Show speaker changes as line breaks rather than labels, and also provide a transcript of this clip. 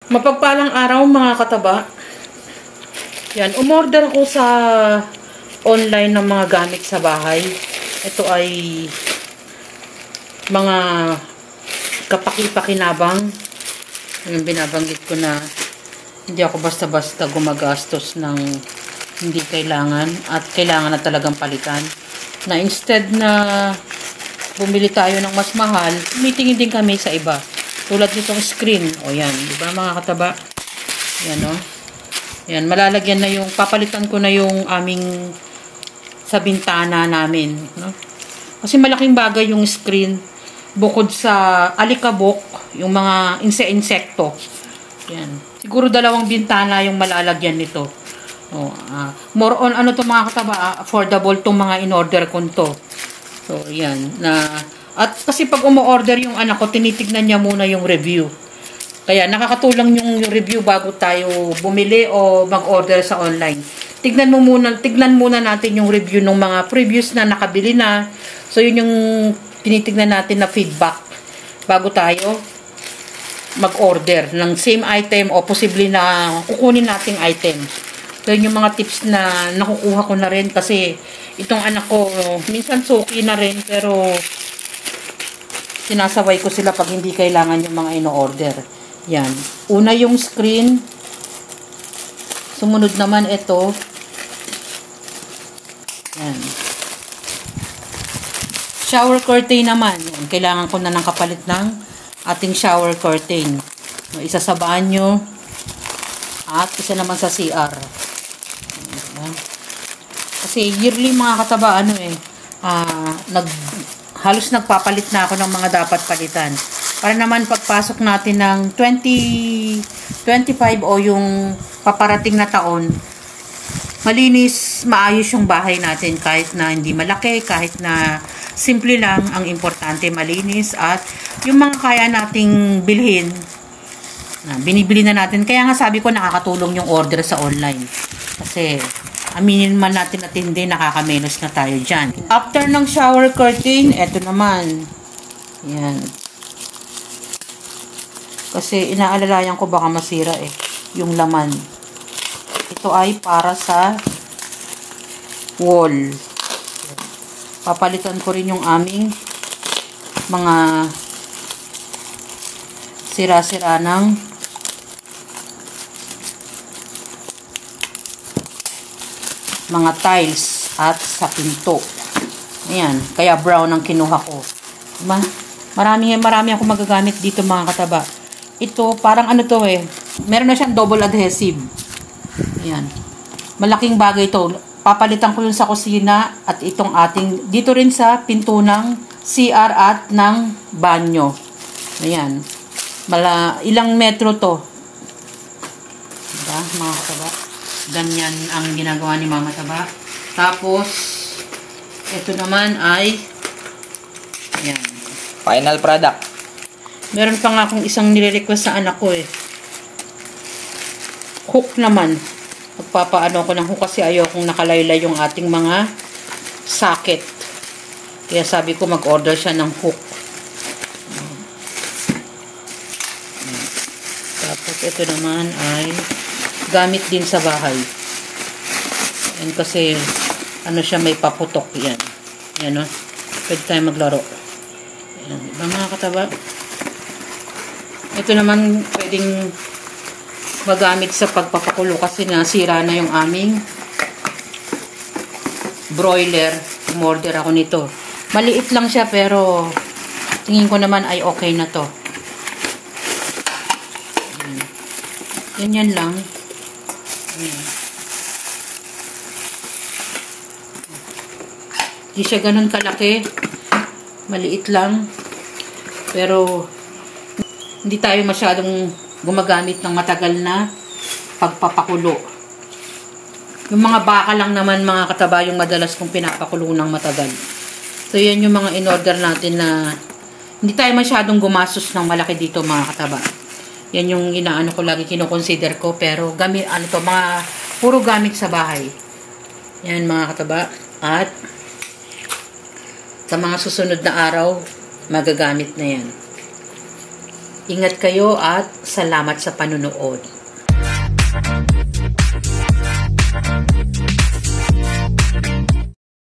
Mapagpalang araw mga kataba. Yan, umorder ako sa online ng mga gamit sa bahay. Ito ay mga kapaki-pakinabang. Yung binabanggit ko na hindi ako basta-basta gumagastos ng hindi kailangan at kailangan na talagang palitan. Na instead na bumili tayo ng mas mahal, tumitingin din kami sa iba. Tulad nitong screen. O yan, di ba mga kataba? Yan o. Yan, malalagyan na yung, papalitan ko na yung aming sa bintana namin. No? Kasi malaking bagay yung screen. Bukod sa alikabok, yung mga insekto. Yan. Siguro 2 bintana yung malalagyan nito. O, more on ano to mga kataba, affordable tong mga in-order ko to. So, yan. At kasi pag umu-order yung anak ko, tinitignan niya muna yung review. Kaya nakakatulong yung review bago tayo bumili o mag-order sa online. Tignan muna natin yung review ng mga previous na nakabili na. So yun yung tinitignan natin na feedback bago tayo mag-order ng same item o posible na kukunin nating item. So yun yung mga tips na nakukuha ko na rin kasi itong anak ko minsan suki na rin pero sinasaway ko sila pag hindi kailangan yung mga ino-order. Yan. Una yung screen. Sumunod naman ito. Yan. Shower curtain naman. Yan. Kailangan ko na ng kapalit ng ating shower curtain. Isa sa banyo. At isa naman sa CR. Yan. Kasi yearly mga kataba, halos nagpapalit na ako ng mga dapat palitan. Para naman pagpasok natin ng 2025 o yung paparating na taon, malinis, maayos yung bahay natin kahit na hindi malaki, kahit na simple lang, ang importante malinis at yung mga kaya nating bilhin, binibili na natin. Kaya nga sabi ko nakakatulong yung order sa online. Kasi aminin man natin at hindi, nakakamenos na tayo dyan. After ng shower curtain, eto naman. Yan. Kasi inaalalayan ko baka masira yung laman. Ito ay para sa wall. Papalitan ko rin yung aming mga sira-sira ng mga tiles at sa pinto. Ayan. Kaya brown ang kinuha ko. Marami ako magagamit dito mga kataba. Ito, parang ano to meron na siyang double adhesive. Ayan. Malaking bagay ito. Papalitan ko yun sa kusina at itong ating, dito rin sa pinto ng CR at ng banyo. Ayan. Ilang metro to. Diba mga kataba? Ganyan ang ginagawa ni Mama Taba. Tapos, ito naman ay ayan.
Final product.
Meron pa nga akong isang nire-request sa anak ko Hook naman. Magpapaano ko ng hook kasi ayaw kong nakalaylay yung ating mga socket. Kaya sabi ko mag-order siya ng hook. Tapos, ito naman ay gamit din sa bahay. Yan kasi ano siya, may paputok yan. Yan pwede tayo maglaro. Yan, diba mga kataba? Ito naman pwedeng magamit sa pagpapakulo kasi nasira na yung aming broiler. Umorder ako nito. Maliit lang siya pero tingin ko naman ay okay na to. Yan lang. Hindi siya ganun kalaki. Maliit lang. Pero hindi tayo masyadong gumagamit ng matagal na pagpapakulo. Yung mga baka lang naman mga kataba yung madalas kong pinapakulo ng matagal. So yan yung mga in-order natin na hindi tayo masyadong gumastos ng malaki dito mga kataba. Yan yung inaano ko lagi, kinoconsider ko. Pero puro gamit sa bahay. Yan mga kataba. At sa mga susunod na araw, magagamit na yan. Ingat kayo at salamat sa panunood.